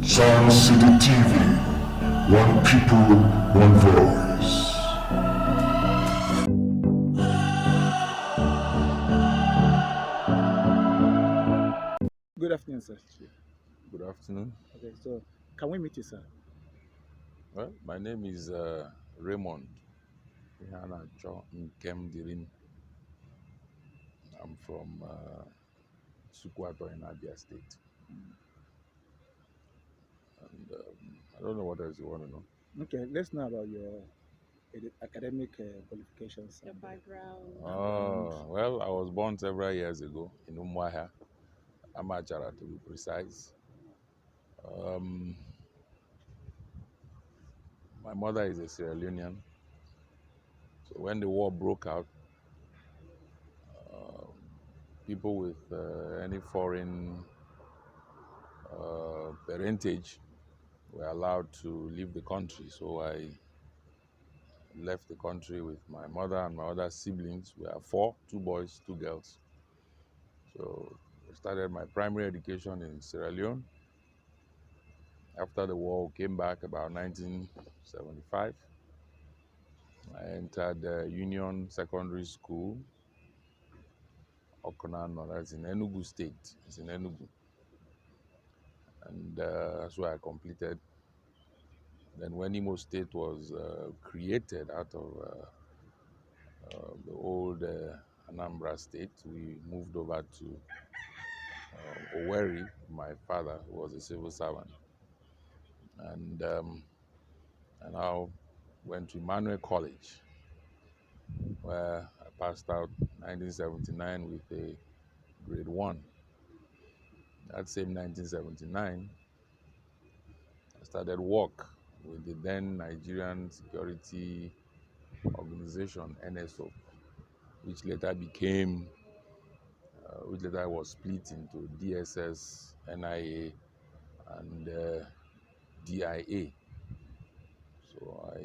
SunCity TV, one people, one voice. Good afternoon, sir. Good afternoon. Okay, so can we meet you, sir? Well, my name is Raymond. Iheanacho Nkemdirim. I'm from Sukwato in Abia State. And I don't know what else you want to know. Okay, let's know about your academic qualifications. Your background. Oh, well, I was born several years ago in Umuahia, Amachara to be precise. Um, my mother is a Sierra Leonean. So when the war broke out, uh, people with any foreign parentage were allowed to leave the country. So I left the country with my mother and my other siblings. We are four, two boys, two girls. So I started my primary education in Sierra Leone. After the war, came back about 1975. I entered Union Secondary School, Okonano, that's in Enugu State. It's in Enugu. And that's where I completed. Then when Imo State was created out of the old Anambra State, we moved over to Owerri. My father was a civil servant. And I now went to Emmanuel College, where I passed out 1979 with a grade 1. That same 1979, I started work with the then Nigerian Security Organization, NSO, which later was split into DSS, NIA, and DIA. So I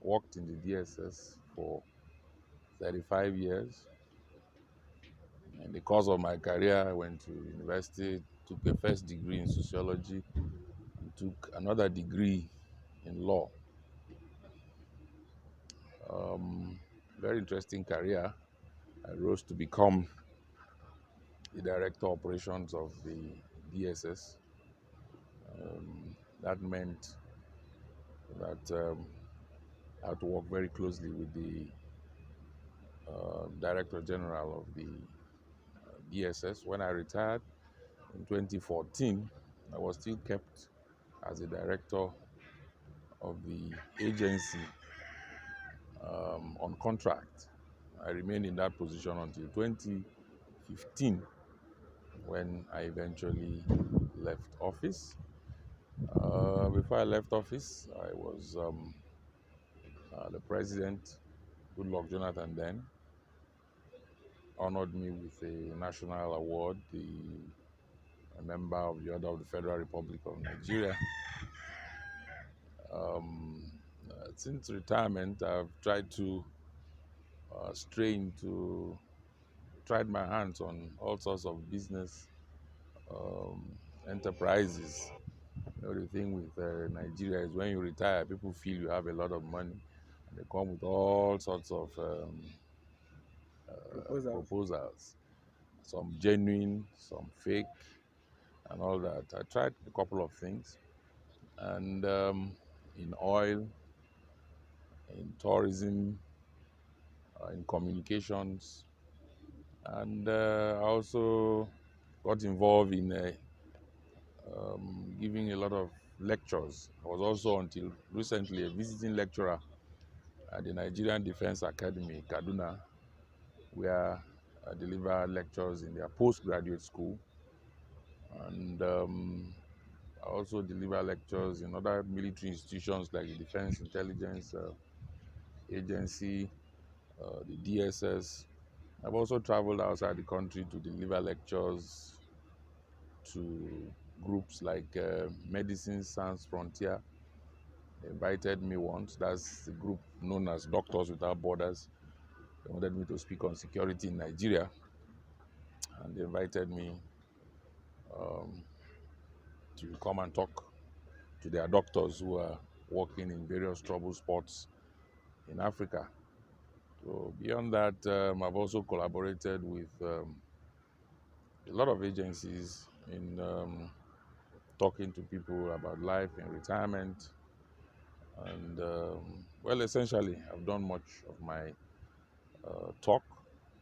worked in the DSS for 35 years. In the course of my career, I went to university, took a first degree in sociology, and took another degree in law. Very interesting career. I rose to become the director of operations of the DSS. That meant that I had to work very closely with the Director General of the DSS. When I retired in 2014, I was still kept as a director of the agency on contract. I remained in that position until 2015, when I eventually left office. Before I left office, I was the president, Goodluck Jonathan then, honored me with a national award, a member of the Order of the Federal Republic of Nigeria. Since retirement, I've tried to tried my hands on all sorts of business enterprises. You know, the thing with Nigeria is when you retire, people feel you have a lot of money. And they come with all sorts of proposals, some genuine, some fake, and all that. I tried a couple of things, and in oil, in tourism, in communications, and I also got involved in giving a lot of lectures. I was also, until recently, a visiting lecturer at the Nigerian Defense Academy, Kaduna, where I deliver lectures in their postgraduate school. And I also deliver lectures in other military institutions like the Defense Intelligence Agency, the DSS. I've also traveled outside the country to deliver lectures to groups like Medicine Sans Frontier. They invited me once. That's the group known as Doctors Without Borders. They wanted me to speak on security in Nigeria, and they invited me to come and talk to their doctors who are working in various trouble spots in Africa. So beyond that, I've also collaborated with a lot of agencies in talking to people about life in retirement. And well, essentially, I've done much of my talk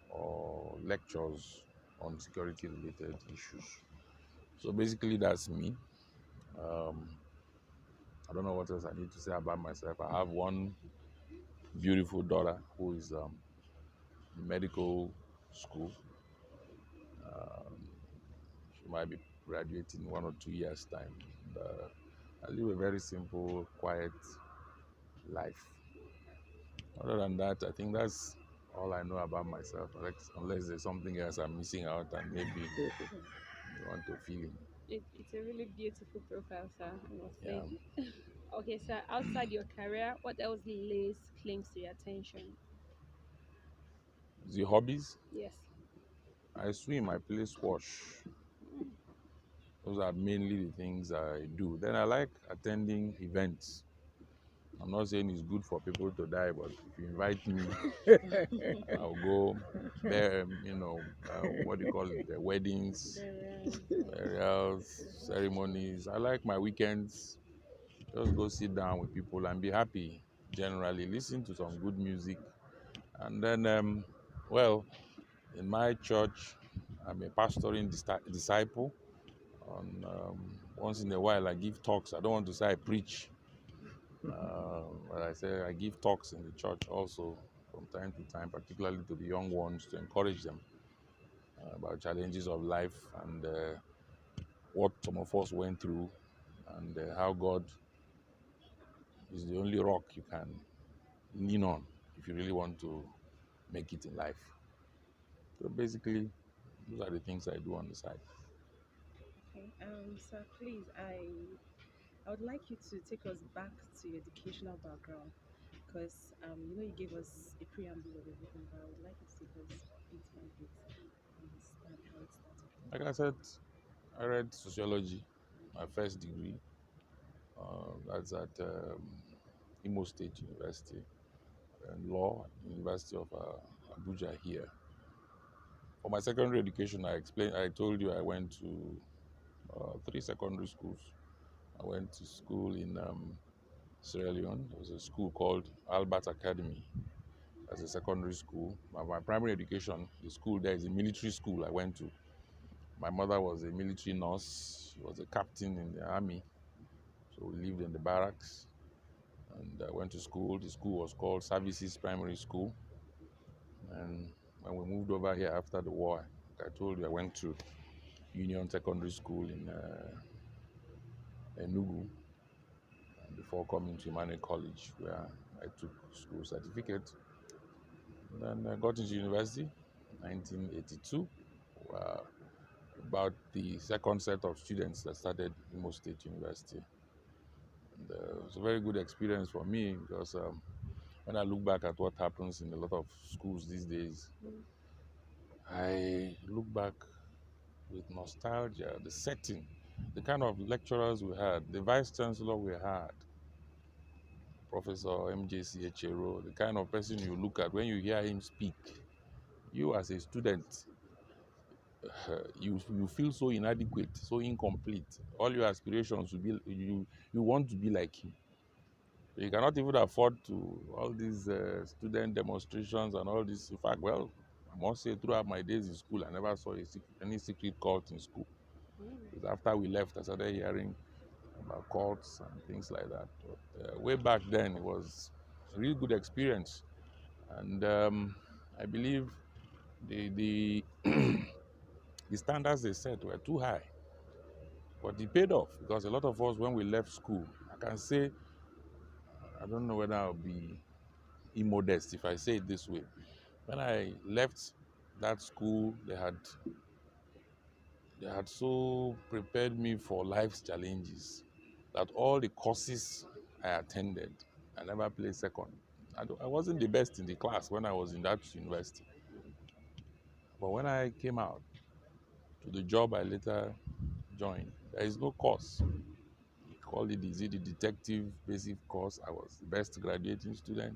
or lectures on security related issues. So basically, that's me. Um, I don't know what else I need to say about myself. I have one beautiful daughter who is in medical school. Um, she might be graduating in 1 or 2 years' time. And, I live a very simple, quiet life. Other than that, I think that's all I know about myself, unless there's something else I'm missing out and maybe you want to fill in. It's a really beautiful profile, sir, I must Yeah. say. Okay, sir, outside your career, what else lays claims to your attention? The hobbies, Yes. I swim, I play squash. Those are mainly the things I do. Then I like attending events. I'm not saying it's good for people to die, but if you invite me, I'll go. There, what do you call it? The weddings, Burials. burials, ceremonies. I like my weekends. Just go sit down with people and be happy. Generally, listen to some good music, and then, well, in my church, I'm a pastoring disciple. Once in a while, I give talks. I don't want to say I preach, but I say I give talks in the church also from time to time, particularly to the young ones to encourage them about challenges of life and what some of us went through and how God is the only rock you can lean on if you really want to make it in life. So basically, those are the things I do on the side. Okay. Sir, please, I would like you to take us back to your educational background because you gave us a preamble of everything, but I would like you to take us bit by bit and understand how it started. Like I said, I read sociology, my first degree. That's at Imo State University, and law, University of Abuja here. For my secondary education, I told you I went to three secondary schools. I went to school in Sierra Leone. There was a school called Albert Academy as a secondary school. My primary education, the school there is a military school I went to. My mother was a military nurse. She was a captain in the army. So we lived in the barracks and I went to school. The school was called Services Primary School. And when we moved over here after the war, like I told you, I went to Union Secondary School in Enugu before coming to Emmanuel College, where I took school certificate. Then I got into university in 1982. Uh, about the second set of students that started Imo State University. And, it was a very good experience for me because when I look back at what happens in a lot of schools these days, I look back with nostalgia, the setting, the kind of lecturers we had, the vice chancellor we had, Professor MJC Echero, the kind of person you look at when you hear him speak. You as a student, you feel so inadequate, so incomplete. All your aspirations will be you want to be like him. You cannot even afford to all these student demonstrations and all this. In fact, well, I must say throughout my days in school, I never saw any secret cult in school. Because after we left, I started hearing about cults and things like that. But way back then, it was a really good experience, and I believe the the standards they set were too high, but it paid off because a lot of us, when we left school, I can say, I don't know whether I'll be immodest if I say it this way. When I left that school, they had so prepared me for life's challenges that all the courses I attended, I never placed second. I wasn't the best in the class when I was in that university. But when I came out to the job I later joined, There is no course. We call it, is it the detective basic course? I was the best graduating student.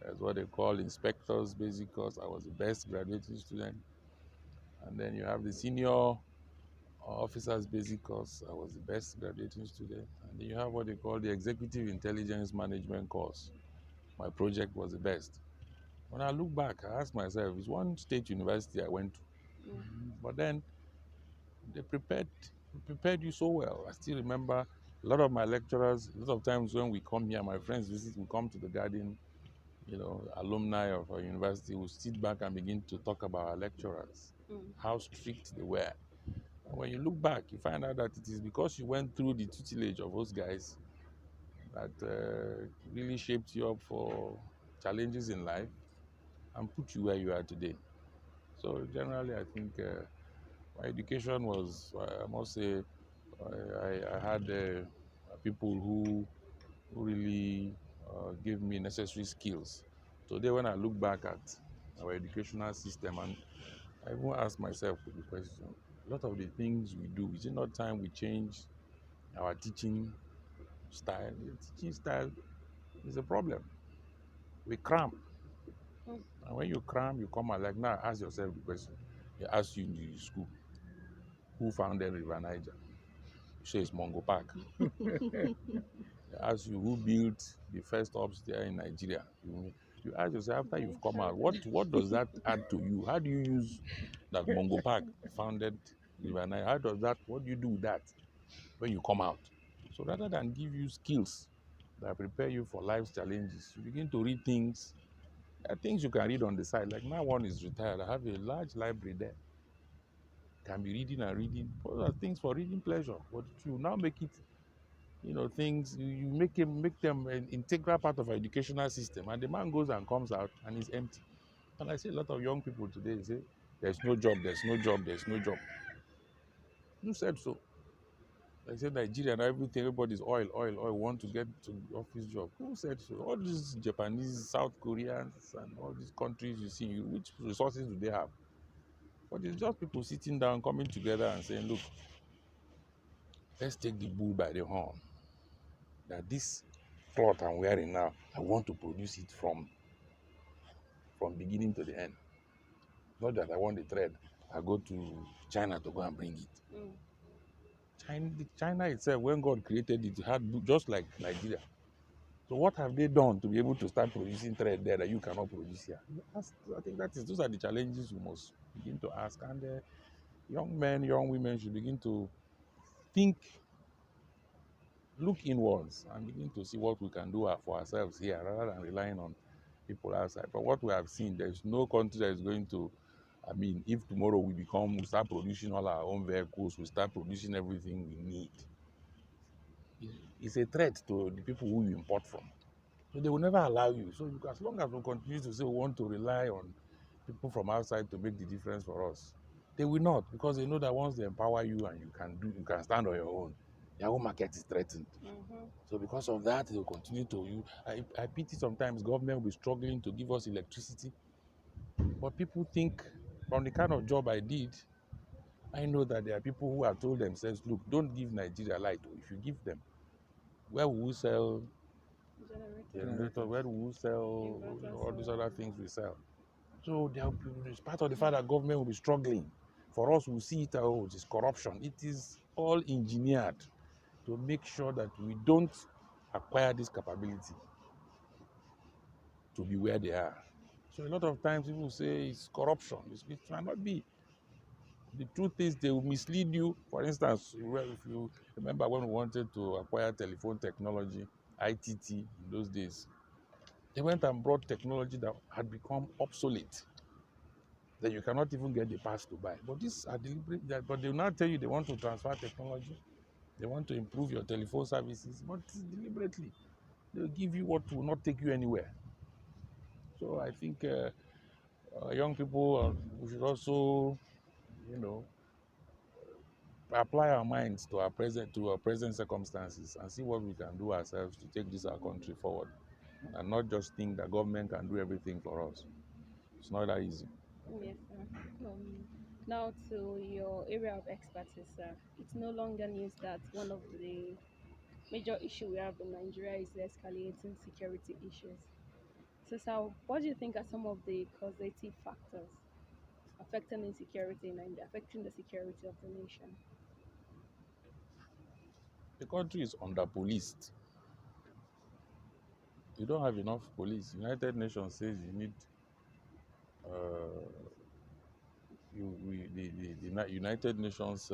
That's what they call inspectors basic course. I was the best graduating student. And then you have the senior officers basic course. I was the best graduating student. And then you have what they call the executive intelligence management course. My project was the best. When I look back, I ask myself, it's one state university I went to. Mm. But then they prepared you so well. I still remember a lot of my lecturers, a lot of times when we come here, my friends visit, we come to the garden, alumni of our university will sit back and begin to talk about our lecturers, Mm. how strict they were. And when you look back, you find out that it is because you went through the tutelage of those guys that really shaped you up for challenges in life and put you where you are today. So generally, I think my education was, I must say, I had people who really gave me necessary skills. Today, when I look back at our educational system, and I even ask myself the question, a lot of the things we do, is it not time we change our teaching style? The teaching style is a problem. We cram. Mm. And when you cram, you come out like now, ask yourself the question. They ask you in the school, who founded River Niger? You say it's Mongo Park. They ask you who built the first upstairs in Nigeria. You ask yourself after you've come out, what does that add to you? How do you use that Mongo Park founded River Niger? What do you do with that when you come out? So rather than give you skills that prepare you for life's challenges, you begin to read things. There are things you can read on the side. Like now one is retired. I have a large library there. Can be reading and reading. Those are things for reading pleasure. But you now make it, things you make them an integral part of our educational system. And the man goes and comes out and is empty. And I see a lot of young people today say, there's no job, there's no job, there's no job. Who said so? I said Nigeria and everything, everybody's oil, oil, oil, want to get to the office job. Who said so? All these Japanese, South Koreans, and all these countries you see, which resources do they have? But it's just people sitting down, coming together and saying, look, let's take the bull by the horn. That this cloth I'm wearing now, I want to produce it from beginning to the end. Not that I want the thread. I go to China to go and bring it. Mm. China itself, when God created it, had just like Nigeria. So what have they done to be able to start producing thread there that you cannot produce here? I think those are the challenges we must begin to ask. And young men, young women should begin to think, look inwards, and begin to see what we can do for ourselves here rather than relying on people outside. But what we have seen, there's no country that is going to, if tomorrow we start producing all our own vehicles, we start producing everything we need, it's a threat to the people who you import from. So they will never allow you. So as long as we continue to say we want to rely on people from outside to make the difference for us, they will not, because they know that once they empower you and you can stand on your own, their own market is threatened. Mm-hmm. So because of that, they will continue to. I pity sometimes government will be struggling to give us electricity, but people think from the kind of job I did, I know that there are people who have told themselves, look, don't give Nigeria light. If you give them, where will we sell generator? Where will we sell all these other things we sell? So it's part of the fact that government will be struggling. For us, we see it, it is corruption. It is all engineered to make sure that we don't acquire this capability to be where they are. So a lot of times people say it's corruption. It cannot be. The truth is they will mislead you. For instance, if you remember when we wanted to acquire telephone technology, ITT in those days, they went and brought technology that had become obsolete, that you cannot even get the pass to buy. But these are deliberate, but they will now tell you they want to transfer technology, they want to improve your telephone services, but deliberately, they'll give you what will not take you anywhere. So I think young people, we should also, you know, apply our minds to our present circumstances and see what we can do ourselves to take this our country forward, and not just think that government can do everything for us. It's not that easy. Yes, sir. Um, Now to your area of expertise, sir. It's no longer news that one of the major issue we have in Nigeria is the escalating security issues. So, sir, what do you think are some of the causative factors affecting insecurity in Nigeria, affecting the security of the nation? The country is under policed. You don't have enough police. United Nations says you need uh, the United Nations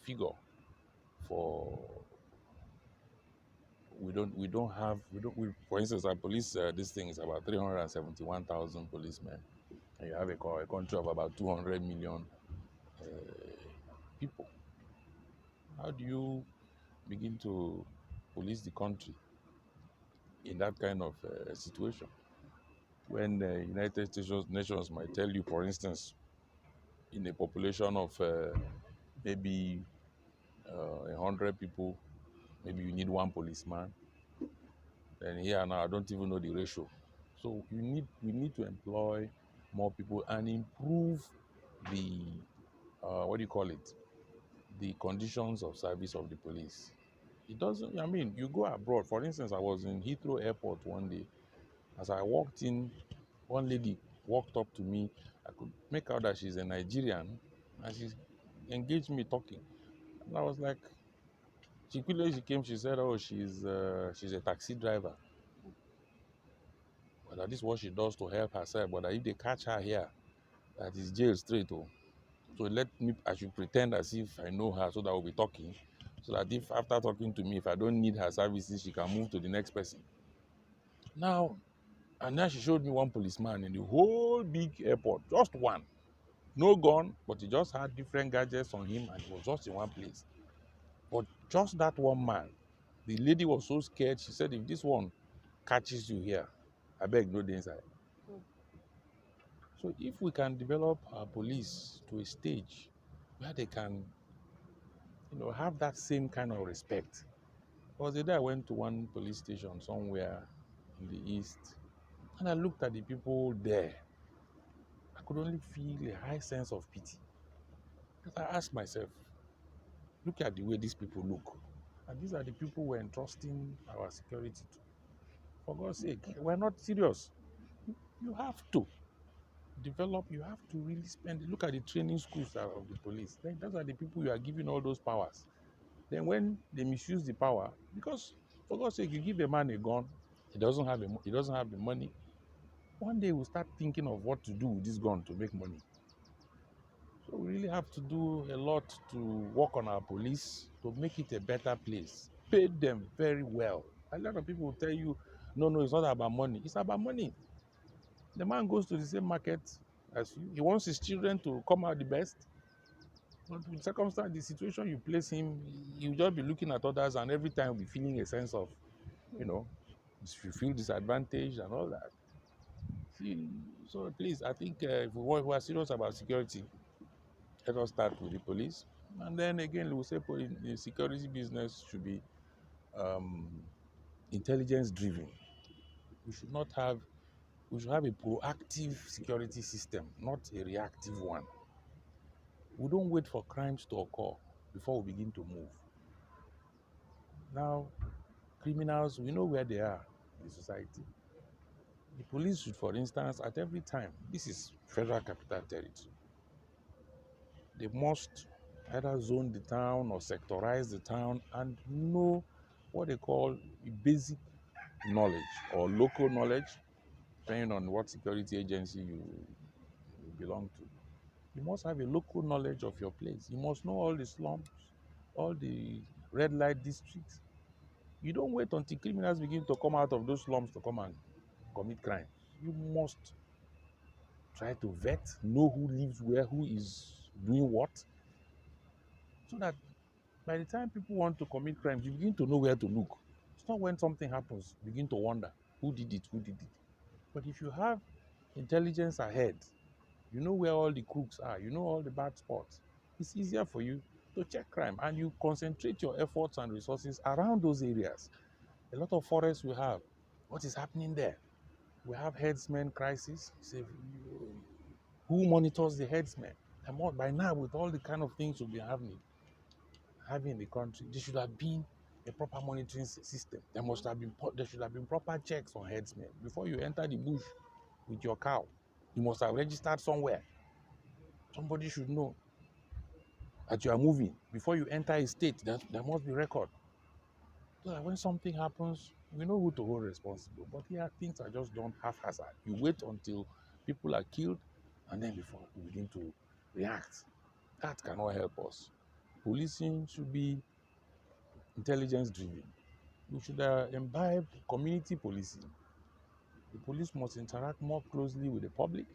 figure for we don't have for instance our police this thing is about 371,000 policemen, and you have a country of about 200 million people. How do you begin to police the country in that kind of situation when the Nations might tell you, for instance, in a population of maybe 100 people, maybe you need one policeman. And here now, I don't even know the ratio. So we need to employ more people and improve the what do you call it? The conditions of service of the police. It doesn't. I mean, you go abroad. For instance, I was in Heathrow Airport one day. As I walked in, one lady walked up to me. I could make out that she's a Nigerian, and she engaged me talking. And I was like, she quickly she came. She said, "Oh, she's a taxi driver. But that is what she does to help herself. But that if they catch her here, that is jail straight. Oh, so let me. I should pretend as if I know her, so that we'll be talking. So that if after talking to me, if I don't need her services, she can move to the next person." Now, and then she showed me one policeman in the whole big airport, just one, no gun, but he just had different gadgets on him, and he was just in one place. But just that one man, the lady was so scared. She said, "If this one catches you here, I beg no dey inside." Mm. So if we can develop our police to a stage where they can, have that same kind of respect. Because the day I went to one police station somewhere in the east, and I looked at the people there, I could only feel a high sense of pity. Because I asked myself, look at the way these people look. And these are the people we're entrusting our security to. For God's sake, we're not serious. You have to develop, you have to really look at the training schools of the police. Those are the people you are giving all those powers. Then when they misuse the power, because for God's sake, you give a man a gun, he doesn't have the money. One day we'll start thinking of what to do with this gun to make money. So we really have to do a lot to work on our police to make it a better place. Pay them very well. A lot of people will tell you, no, no, it's not about money. It's about money. The man goes to the same market as you. He wants his children to come out the best. But with circumstance, the situation you place him, he'll just be looking at others, and every time be feeling a sense of, you know, you feel disadvantaged and all that. See, so please, I think if we are serious about security, let us start with the police. And then again, we will say the security business should be um, intelligence driven. We should not have, we should have a proactive security system, not a reactive one. We don't wait for crimes to occur before we begin to move. Now, criminals, we know where they are in the society. The police should, for instance, at every time, this is federal capital territory, they must either zone the town or sectorize the town and know what they call basic knowledge or local knowledge, depending on what security agency you belong to. You must have a local knowledge of your place. You must know all the slums, all the red light districts. You don't wait until criminals begin to come out of those slums to come and commit crime. You must try to vet, know who lives where, who is doing what, so that by the time people want to commit crimes, you begin to know where to look. It's not when something happens, you begin to wonder who did it, who did it. But if you have intelligence ahead, you know where all the crooks are, you know all the bad spots, it's easier for you to check crime, and you concentrate your efforts and resources around those areas. A lot of forests we have, what is happening there? We have herdsmen crisis. Say, who monitors the herdsmen? By now, with all the kind of things we've been having in the country, there should have been a proper monitoring system. There should have been proper checks on herdsmen before you enter the bush with your cow. You must have registered somewhere. Somebody should know that you are moving before you enter a state. There must be record. So that when something happens, we know who to hold responsible. But here, things are just done haphazard. You wait until people are killed, and then before you begin to react. That cannot help us. Policing should be intelligence driven. We should imbibe community policing. The police must interact more closely with the public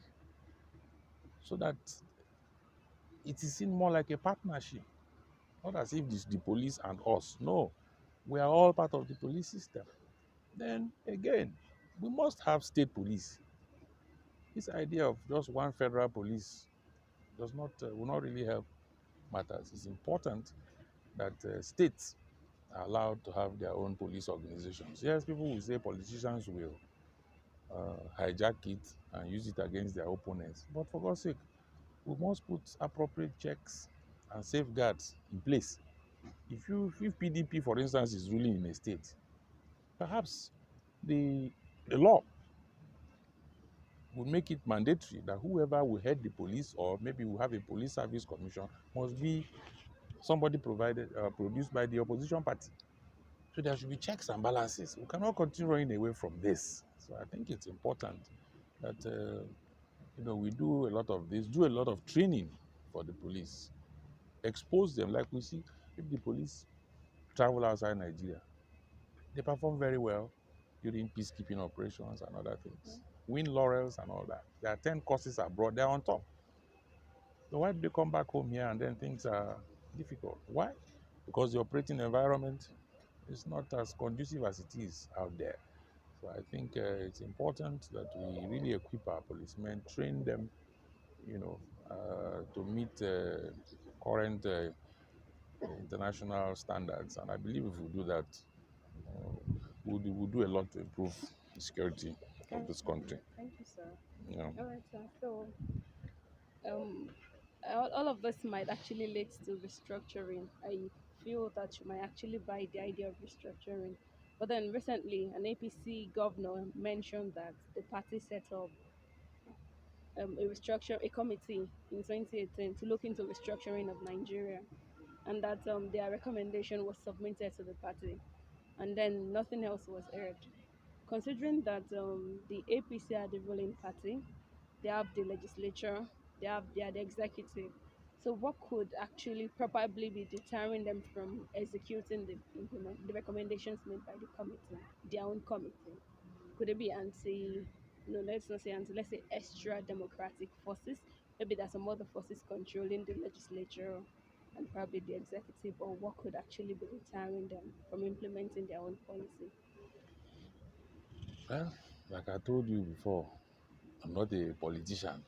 so that it is seen more like a partnership, not as if it's the police and us. No, we are all part of the police system. Then again, we must have state police. This idea of just one federal police will not really help matters. It's important that states are allowed to have their own police organizations. Yes, people will say politicians will hijack it and use it against their opponents. But for God's sake, we must put appropriate checks and safeguards in place. If PDP, for instance, is ruling in a state, perhaps the law would make it mandatory that whoever will head the police, or maybe we have a police service commission, must be somebody produced by the opposition party. So there should be checks and balances. We cannot continue running away from this. So I think it's important that we do a lot of this, do a lot of training for the police, expose them. Like we see, if the police travel outside Nigeria, they perform very well during peacekeeping operations and other things, win laurels and all that. They attend courses abroad, they're on top. So why do they come back home here and then things are difficult? Why? Because the operating environment is not as conducive as it is out there. So I think it's important that we really equip our policemen, train them, to meet current international standards. And I believe if we do that, we'll do a lot to improve the security of this country. Thank you, sir. Yeah. All right, sir. So, um, all of this might actually lead to restructuring. I feel that you might actually buy the idea of restructuring. But then recently, an APC governor mentioned that the party set up a committee in 2018 to look into restructuring of Nigeria, and that their recommendation was submitted to the party, and then nothing else was heard. Considering that the APC are the ruling party, they have the legislature, they are the executive. So what could actually probably be deterring them from executing the recommendations made by the committee, their own committee? Could it be no, let's not say anti, let's say extra democratic forces? Maybe there's some other forces controlling the legislature and probably the executive, or what could actually be deterring them from implementing their own policy? Well, like I told you before, I'm not a politician,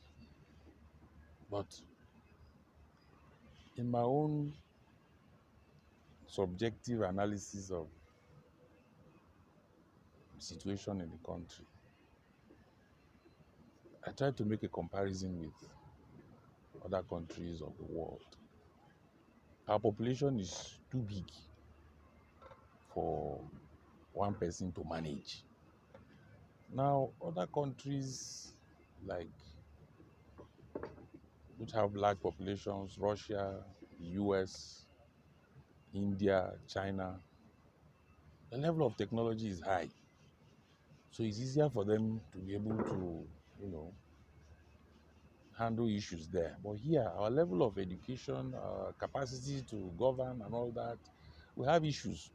but in my own subjective analysis of the situation in the country, I tried to make a comparison with other countries of the world. Our population is too big for one person to manage. Now, other countries like which have large populations, Russia, US, India, China, the level of technology is high. So it's easier for them to be able to, handle issues there. But here, our level of education, capacity to govern and all that, we have issues.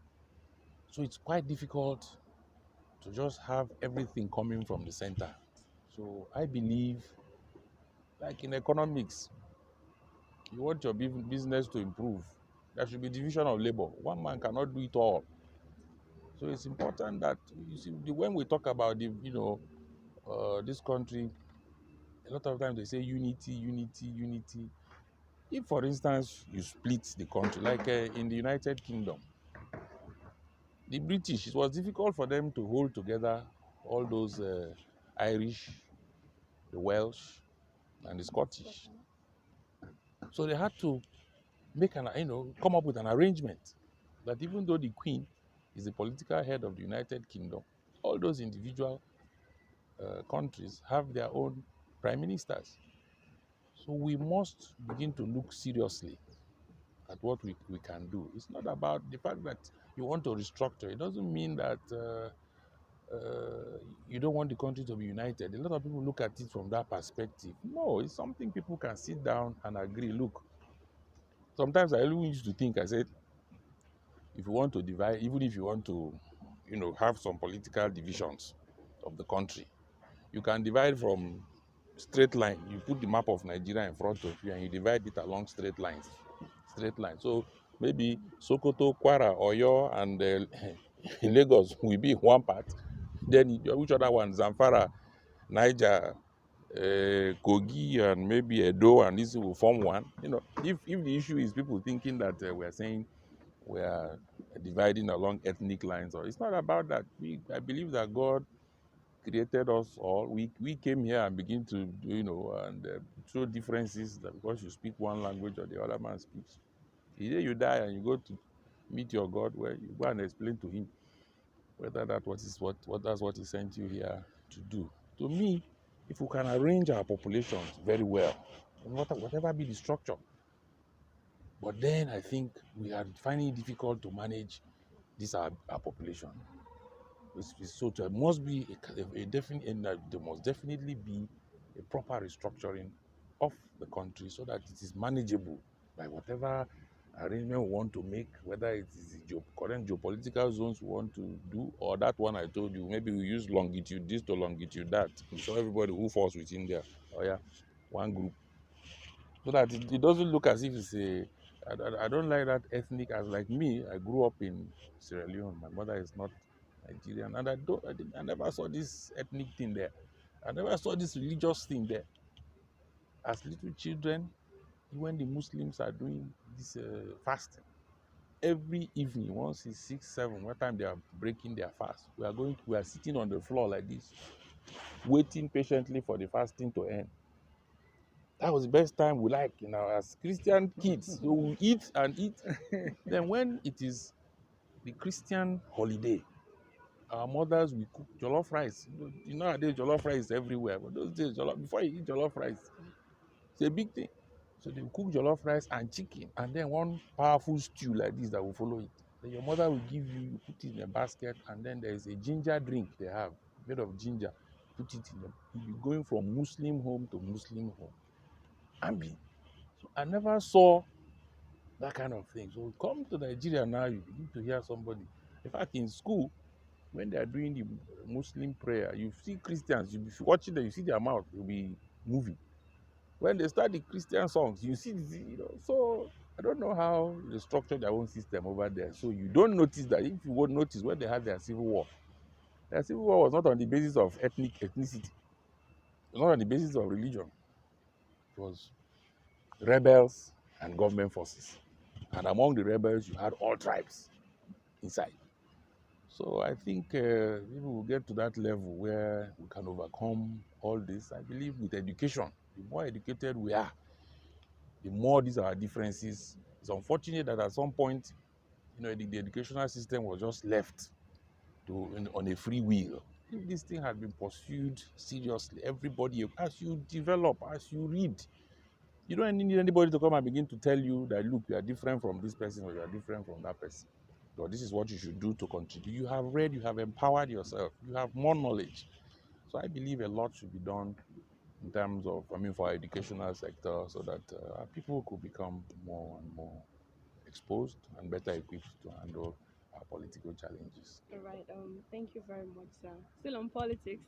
So it's quite difficult to just have everything coming from the center. So I believe, like in economics, you want your business to improve, there should be division of labor. One man cannot do it all. So it's important that you see when we talk about this country, a lot of times they say unity, unity, unity. If, for instance, you split the country, like in the United Kingdom, the British, it was difficult for them to hold together all those Irish, the Welsh, and the Scottish. So they had to come up with an arrangement that even though the Queen is the political head of the United Kingdom, all those individual countries have their own prime ministers. So we must begin to look seriously at what we can do. It's not about the fact that you want to restructure. It doesn't mean that you don't want the country to be united. A lot of people look at it from that perspective. No, it's something people can sit down and agree. Look, sometimes I really used to think, I said, if you want to divide, even if you want to, have some political divisions of the country, you can divide from straight line. You put the map of Nigeria in front of you and you divide it along straight lines. Straight line. So maybe Sokoto, Kwara, Oyo, and Lagos will be one part. Then which other one? Zamfara, Niger, Kogi, and maybe Edo, and this will form one. If the issue is people thinking that we are saying we are dividing along ethnic lines, or it's not about that. I believe that God created us all. We came here and begin to and through differences, that because you speak one language or the other man speaks, the day you die and you go to meet your God, where you go and explain to him whether that's what he sent you here to do. To me, if we can arrange our populations very well, whatever be the structure, but then I think we are finding it difficult to manage this our population. So there must be a definite, and there must definitely be a proper restructuring of the country so that it is manageable by whatever arrangement we want to make, whether it is the current geopolitical zones we want to do, or that one I told you, maybe we use longitude this to longitude that. So everybody who falls within there, oh yeah, one group, so that it doesn't look as if it's I don't like that ethnic. As like me, I grew up in Sierra Leone. My mother is not Nigerian, and I never saw this ethnic thing there. I never saw this religious thing there. As little children, when the Muslims are doing this fasting, every evening, once it's 6, 7, what time they are breaking their fast, we are sitting on the floor like this, waiting patiently for the fasting to end. That was the best time we like, as Christian kids. So we eat and eat. Then when it is the Christian holiday, our mothers will cook jollof rice. Nowadays jollof rice is everywhere, but those days before you eat jollof rice, it's a big thing. So they will cook jollof rice and chicken, and then one powerful stew like this that will follow it. Then your mother will give you put it in a basket, and then there is a ginger drink they have made of ginger. Put it in you'll be going from Muslim home to Muslim home. So I never saw that kind of thing. So come to Nigeria now, you begin to hear somebody. In fact, in school, when they are doing the Muslim prayer, you see Christians, you be watching them, you see their mouth, will be moving. When they start the Christian songs, you see, so I don't know how they structure their own system over there. So you don't notice that. If you won't notice, when they had their civil war was not on the basis of ethnicity. It was not on the basis of religion. It was rebels and government forces. And among the rebels, you had all tribes inside. So I think people will get to that level where we can overcome all this. I believe with education, the more educated we are, the more these are differences. It's unfortunate that at some point, the educational system was just left on a free wheel. If this thing had been pursued seriously, everybody, as you develop, as you read, you don't need anybody to come and begin to tell you that, look, you are different from this person or you are different from that person. Or this is what you should do to contribute. You have read, you have empowered yourself, you have more knowledge. So I believe a lot should be done in terms of, for our educational sector, so that people could become more and more exposed and better equipped to handle our political challenges. All right. Thank you very much, sir. Still on politics.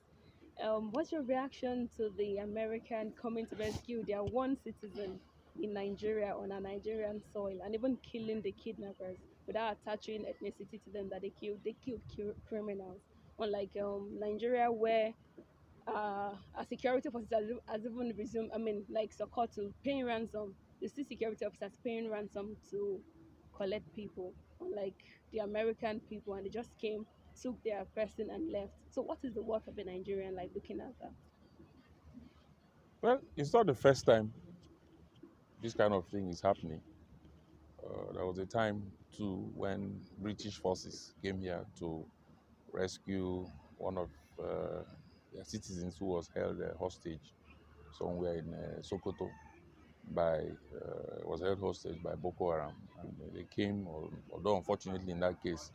What's your reaction to the American coming to rescue their one citizen in Nigeria on a Nigerian soil and even killing the kidnappers without attaching ethnicity to them that they killed? They killed criminals. Unlike Nigeria, where a security officer has even resumed, like Sokoto, paying ransom. The still security officers paying ransom to collect people, unlike the American people, and they just came, took their person, and left. So, what is the worth of a Nigerian like looking at that? Well, it's not the first time this kind of thing is happening. There was a time too when British forces came here to rescue one of their citizens who was held hostage somewhere in Sokoto was held hostage by Boko Haram, and they came. Although unfortunately in that case,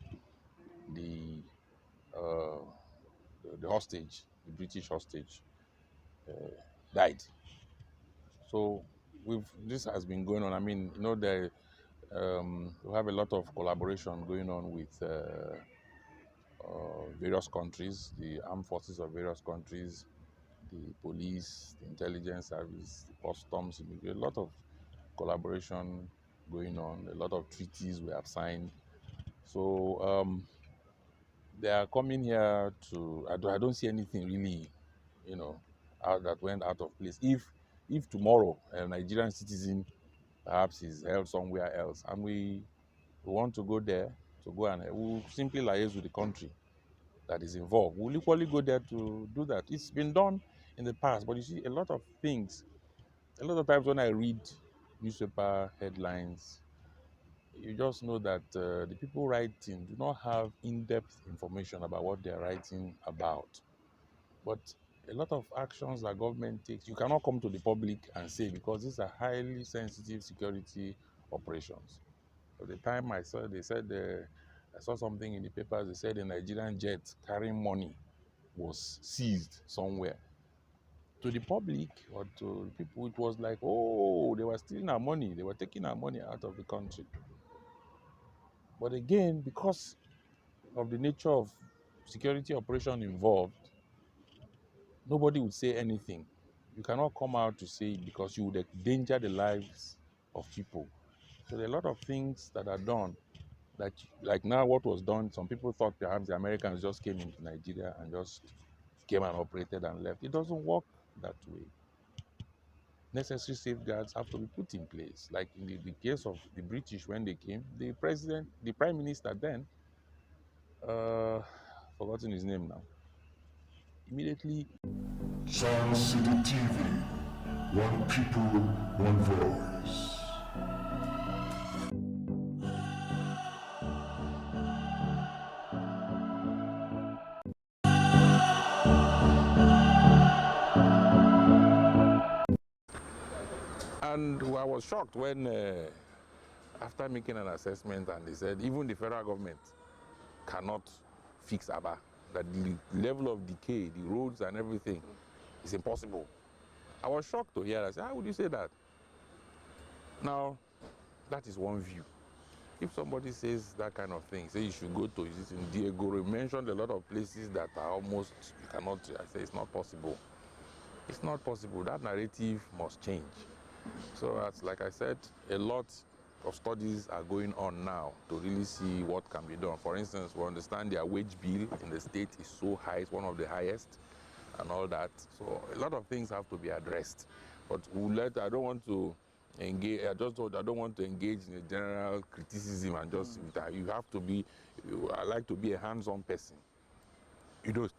the uh, the hostage, the British hostage, died. So this has been going on. I mean, we have a lot of collaboration going on with various countries, the armed forces of various countries, the police, the intelligence service, the customs, a lot of collaboration going on, a lot of treaties we have signed. So they are coming here to. I don't see anything really, that went out of place. If tomorrow a Nigerian citizen perhaps is held somewhere else, and we want to go there to go and we'll simply liaise with the country that is involved. We'll equally go there to do that. It's been done in the past, but you see, a lot of times when I read newspaper headlines, you just know that the people writing do not have in-depth information about what they're writing about. But a lot of actions that government takes, you cannot come to the public and say, because these are highly sensitive security operations. At the time I saw something in the papers. They said a Nigerian jet carrying money was seized somewhere. To the public or to people, it was like, oh, they were stealing our money. They were taking our money out of the country. But again, because of the nature of security operation involved, nobody would say anything. You cannot come out to say it because you would endanger the lives of people. So there are a lot of things that are done. Like now, what was done, some people thought perhaps the Americans just came into Nigeria and just came and operated and left. It doesn't work that way. Necessary safeguards have to be put in place. Like in the case of the British when they came, the prime minister then, forgotten his name now, immediately. SunCity TV, one people, one voice. And I was shocked when, after making an assessment, and they said even the federal government cannot fix Aba, that the level of decay, the roads and everything, is impossible. I was shocked to hear that. I said, how would you say that? Now, that is one view. If somebody says that kind of thing, say you should go to Diego, he mentioned a lot of places that are almost, you cannot, I say it's not possible. It's not possible. That narrative must change. So as like I said, a lot of studies are going on now to really see what can be done. For instance, we understand their wage bill in the state is so high, it's one of the highest and all that. So a lot of things have to be addressed. But I don't want to engage, I don't want to engage in a general criticism and just, you have to be, I like to be a hands-on person. You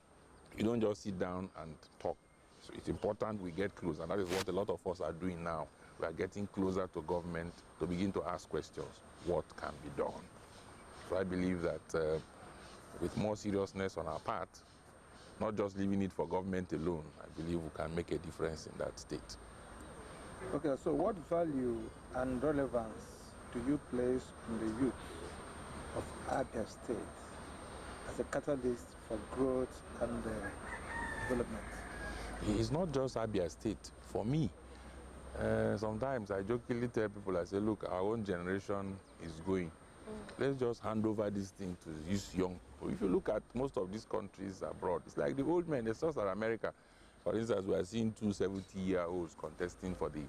don't just sit down and talk. So it's important we get close, and that is what a lot of us are doing now. We are getting closer to government to begin to ask questions. What can be done? So I believe that with more seriousness on our part, not just leaving it for government alone, I believe we can make a difference in that state. Okay, so what value and relevance do you place on the youth of Abia State as a catalyst for growth and development? It's not just Abia State. For me, sometimes I jokingly tell people, I say, look, our own generation is going. Let's just hand over this thing to these young people. If you look at most of these countries abroad, it's like the old men, it's just like America. For instance, we are seeing 270-year-olds contesting for the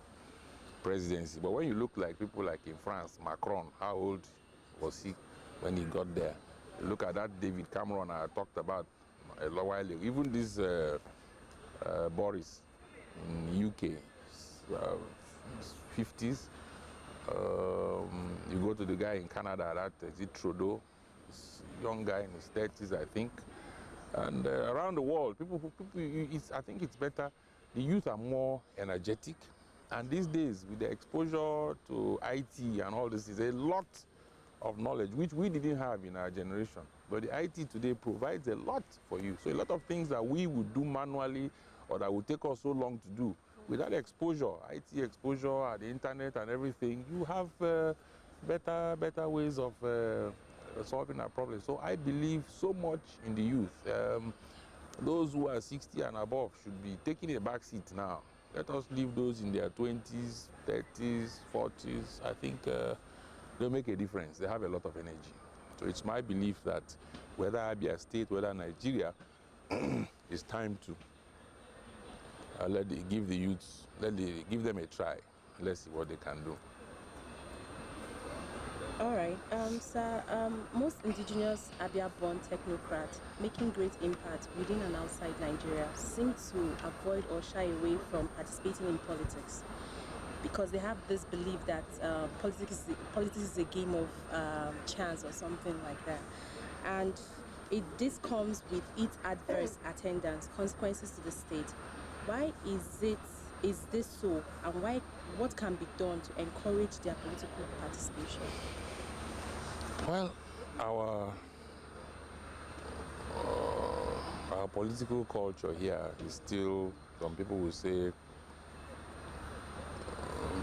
presidency. But when you look like people like in France, Macron, how old was he when he got there? You look at that David Cameron I talked about a while ago. Even this Boris in UK, 50s. You go to the guy in Canada, that is it Trudeau, young guy in his 30s, I think. And around the world, I think it's better. The youth are more energetic, And these days, with the exposure to IT and all this, is a lot of knowledge which we didn't have in our generation. But the IT today provides a lot for you. So a lot of things that we would do manually or that would take us so long to do, without exposure, IT exposure, the internet and everything, you have better ways of solving our problems. So I believe so much in the youth. Those who are 60 and above should be taking a back seat now. Let us leave those in their 20s, 30s, 40s. I think they'll make a difference. They have a lot of energy. So it's my belief that whether Abia State, whether Nigeria, it's time to give the youths, give them a try. Let's see what they can do. All right, sir, most indigenous Abia-born technocrats making great impact within and outside Nigeria seem to avoid or shy away from participating in politics because they have this belief that politics is a game of chance or something like that. And this comes with its adverse attendance, consequences to the state. Why is this so, and what can be done to encourage their political participation? Well, our political culture here is still, some people will say,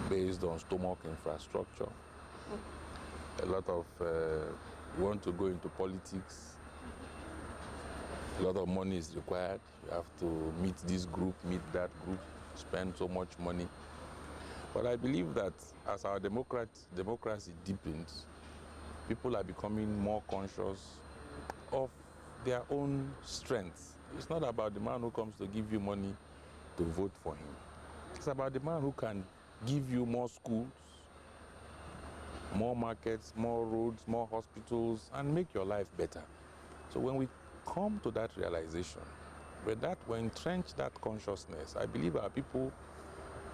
based on stomach infrastructure. A lot of, you want to go into politics, a lot of money is required. You have to meet this group, meet that group, spend so much money. But I believe that as our democracy deepens, people are becoming more conscious of their own strengths. It's not about the man who comes to give you money to vote for him. It's about the man who can give you more schools, more markets, more roads, more hospitals, and make your life better. So when we come to that realization, we entrench that consciousness, I believe our people,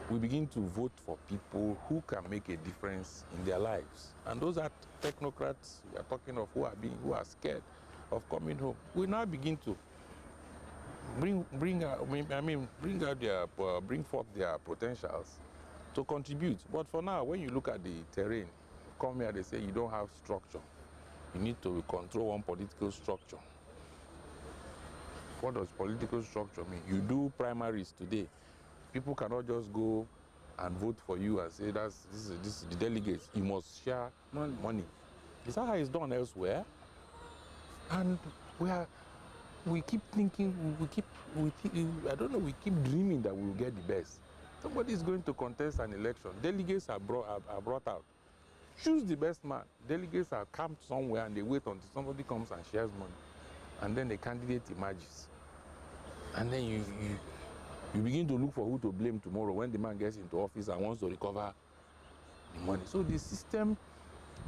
we begin to vote for people who can make a difference in their lives. And those are technocrats we are talking of who are scared of coming home. We now begin to bring forth their potentials to contribute. But for now, when you look at the terrain, come here, they say you don't have structure. You need to control one political structure. What does political structure mean? You do primaries today. People cannot just go and vote for you and say this is the delegates. You must share money. Is that how it's done elsewhere? And we keep thinking, I don't know, we keep dreaming that we will get the best. Somebody is going to contest an election. Delegates are brought out. Choose the best man. Delegates are camped somewhere and they wait until somebody comes and shares money. And then the candidate emerges. And then you begin to look for who to blame tomorrow when the man gets into office and wants to recover the money. So the system,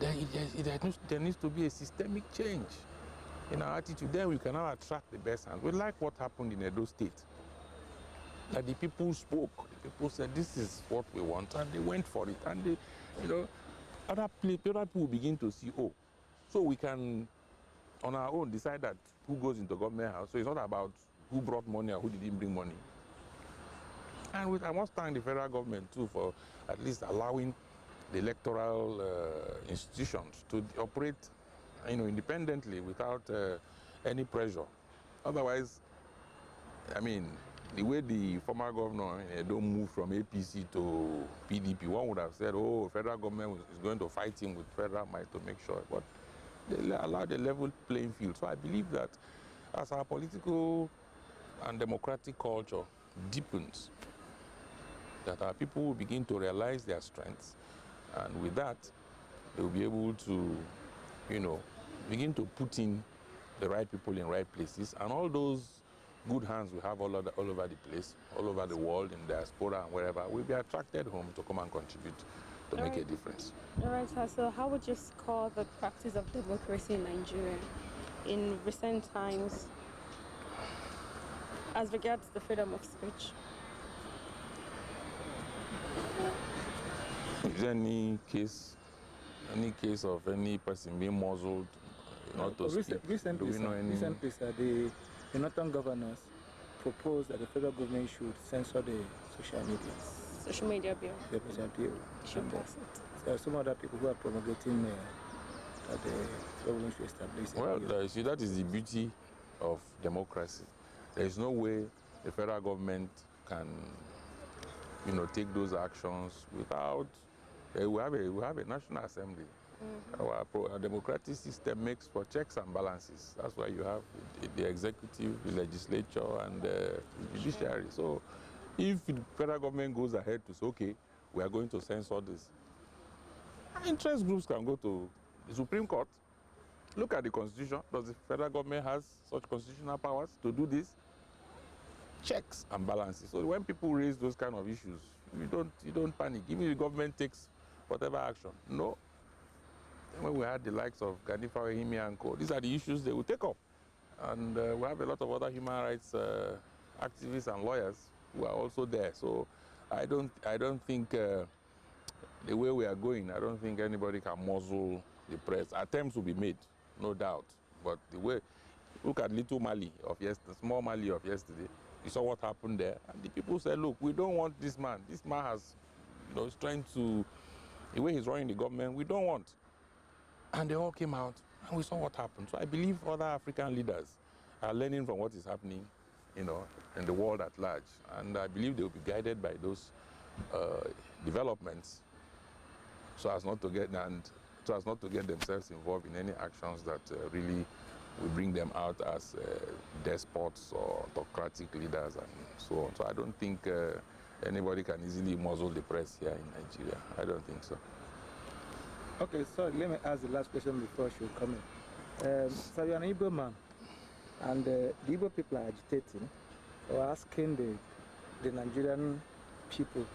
there needs to be a systemic change in our attitude. Then we can now attract the best hands. We like what happened in Edo State. That the people spoke. The people said, this is what we want, and they went for it. And they, other people begin to see, oh, so we can, on our own, decide that who goes into government house. So it's not about who brought money or who didn't bring money. And I must thank the federal government too for at least allowing the electoral institutions to operate, independently without any pressure. Otherwise, the way the former governor don't move from APC to PDP, one would have said, oh, federal government is going to fight him with federal might to make sure. But they allowed a level playing field. So I believe that as our political and democratic culture deepens, that our people will begin to realize their strengths. And with that, they will be able to, begin to put in the right people in right places. And all those good hands we have all over the place, all over the world, in diaspora and wherever, will be attracted home to come and contribute to make a difference. All right, sir. So how would you score the practice of democracy in Nigeria in recent times as regards the freedom of speech? Is there any case of any person being muzzled not to speak? Recently, the northern governors proposed that the federal government should censor the social media. social media bill. The social bill. Should And, pass it. there are some other people who are promulgating that the government should establish a Well, bill. you see, that is the beauty of democracy. There is no way the federal government can, take those actions without. We have a national assembly. Our democratic system makes for checks and balances. That's why you have the executive, the legislature, and the judiciary. So, if the federal government goes ahead to say, okay, we are going to censor this, interest groups can go to the Supreme Court. Look at the Constitution. Does the federal government has such constitutional powers to do this? Checks and balances. So when people raise those kind of issues, you don't panic. Even the government takes whatever action. No. When we had the likes of Iheanacho, these are the issues they will take up. And we have a lot of other human rights activists and lawyers who are also there. So I don't think the way we are going, I don't think anybody can muzzle the press. Attempts will be made, no doubt. But the way, look at little Mali of yesterday, small Mali of yesterday. You saw what happened there. And the people said, look, we don't want this man. This man has, is trying to, the way he's running the government, we don't want. And they all came out, and we saw what happened. So I believe other African leaders are learning from what is happening, in the world at large. And I believe they will be guided by those developments so as not to get themselves involved in any actions that really will bring them out as despots or autocratic leaders and so on. So I don't think anybody can easily muzzle the press here in Nigeria. I don't think so. Okay, so let me ask the last question before she will come in. So you're an Igbo man, and the Igbo people are agitating or asking the Nigerian people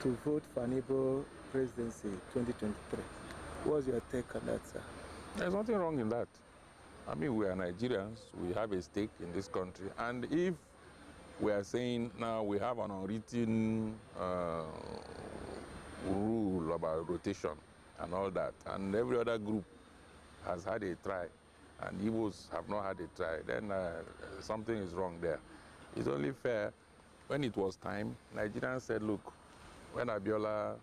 to vote for an Igbo presidency 2023. What's your take on that, sir? There's nothing wrong in that. I mean, we are Nigerians, we have a stake in this country, and if we are saying now we have an unwritten rule about rotation and all that, and every other group has had a try, and Igbos have not had a try, then something is wrong there. It's only fair, when it was time, Nigerians said, look, when Abiola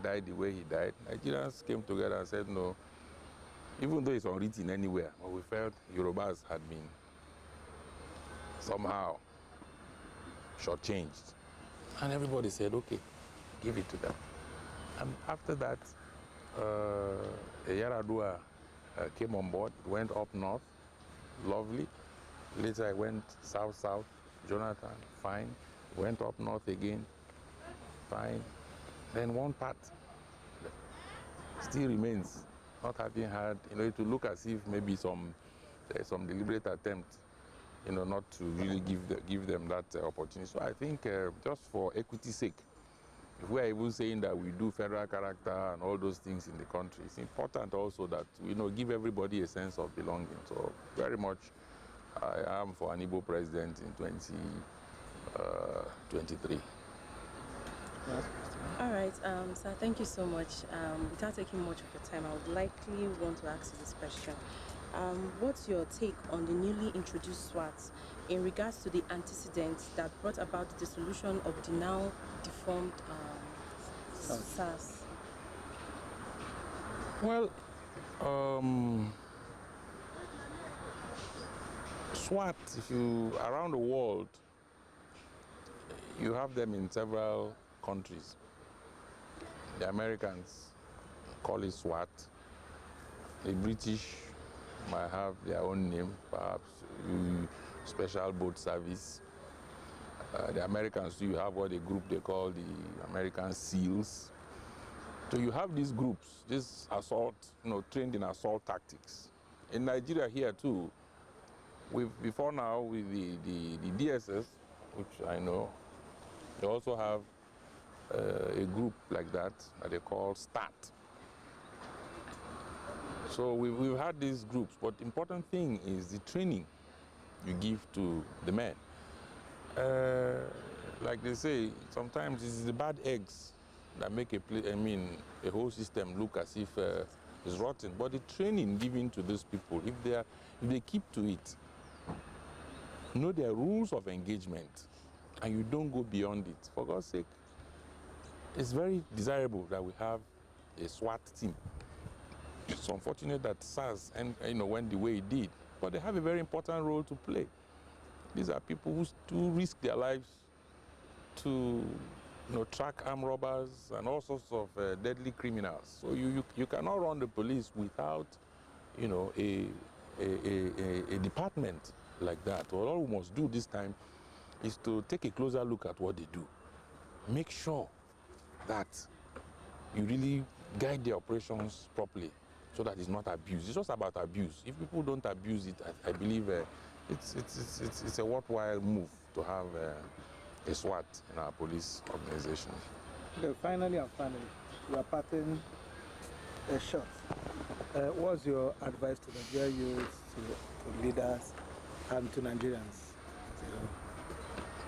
died the way he died, Nigerians came together and said, no, even though it's unwritten anywhere, but we felt Yorubas had been somehow shortchanged. And everybody said, okay, give it to them. And after that, Yaradua came on board, went up north, lovely. Later I went south, Jonathan, fine. Went up north again, fine. Then one part still remains, not having had, it will look as if maybe there's some deliberate attempt, not to really give them that opportunity. So I think just for equity's sake, if we are even saying that we do federal character and all those things in the country, it's important also that we give everybody a sense of belonging. So very much I am for an Igbo president in 2023. All right, sir, thank you so much. Without taking much of your time, I would likely want to ask you this question. What's your take on the newly introduced SWAT in regards to the antecedents that brought about the dissolution of the now deformed SARS? Well, SWAT, around the world, you have them in several countries. The Americans call it SWAT. The British might have their own name, perhaps Special Boat Service. The Americans too, you have what they call the American SEALs. So you have these groups, this assault, trained in assault tactics. In Nigeria here too, before now with the DSS, which I know, they also have a group like that they call STAT. So we've had these groups, but the important thing is the training you give to the men. Like they say, sometimes it's the bad eggs that make a whole system look as if it's rotten. But the training given to these people, if they keep to it, know their rules of engagement, and you don't go beyond it, for God's sake, it's very desirable that we have a SWAT team. It's unfortunate that SARS and went the way it did, but they have a very important role to play. These are people who risk their lives to track armed robbers and all sorts of deadly criminals. So you cannot run the police without a department like that. Well, all we must do this time is to take a closer look at what they do. Make sure that you really guide the operations properly so that it's not abused. It's just about abuse. If people don't abuse it, I believe it's a worthwhile move to have a SWAT in our police organization. Okay, finally, we are parting a shot. What's your advice to Nigerian youth, to leaders, and to Nigerians?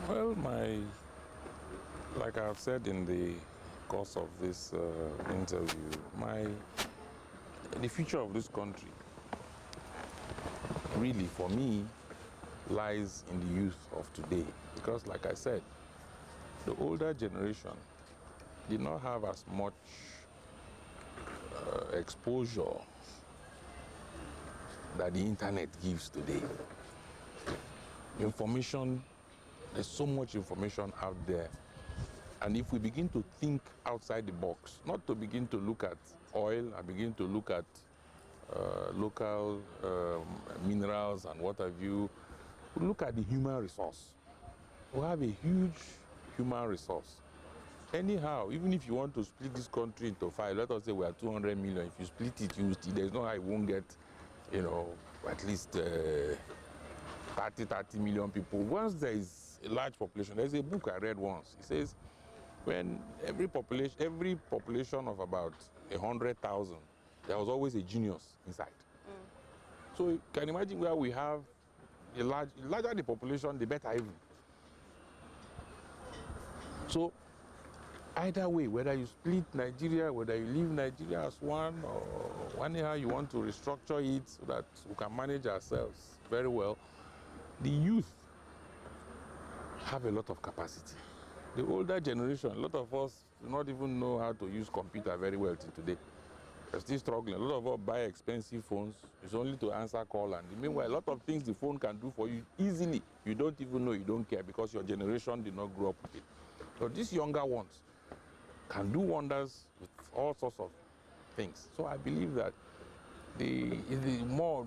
Well, like I've said in the course of this interview, the future of this country, really, for me, lies in the youth of today. Because, like I said, the older generation did not have as much exposure that the internet gives today. Information, there's so much information out there. And if we begin to think outside the box, not to begin to look at oil and begin to look at local minerals and what have you, we look at the human resource. We have a huge human resource. Anyhow, even if you want to split this country into 5, let us say we are 200 million. If you split it, there's no how you won't get, at least 30 million people. Once there is a large population, there's a book I read once. It says, when every population of about 100,000, there was always a genius inside. So you can imagine where we have the larger the population, the better even. So either way, whether you split Nigeria, whether you leave Nigeria as one, or anyhow you want to restructure it so that we can manage ourselves very well, the youth have a lot of capacity. The older generation, a lot of us do not even know how to use computer very well till today. We're still struggling. A lot of us buy expensive phones. It's only to answer call, and meanwhile, a lot of things the phone can do for you easily. You don't even know, you don't care, because your generation did not grow up with it. So these younger ones can do wonders with all sorts of things. So I believe that the more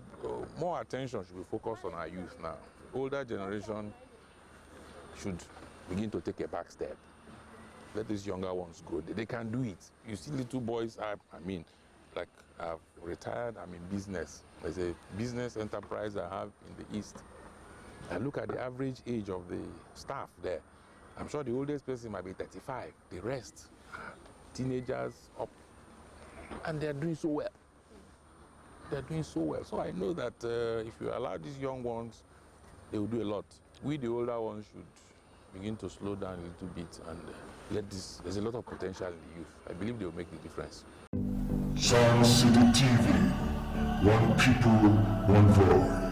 attention should be focused on our youth now. Older generation should begin to take a back step. Let these younger ones go. They can do it. You see little boys, I've retired, I'm in business. There's a business enterprise I have in the East. I look at the average age of the staff there. I'm sure the oldest person might be 35. The rest are teenagers up. And they're doing so well. They're doing so well. So I know that if you allow these young ones, they will do a lot. We, the older ones, should begin to slow down a little bit and there's a lot of potential in the youth. I believe they will make the difference. SunCity TV, one people, one voice.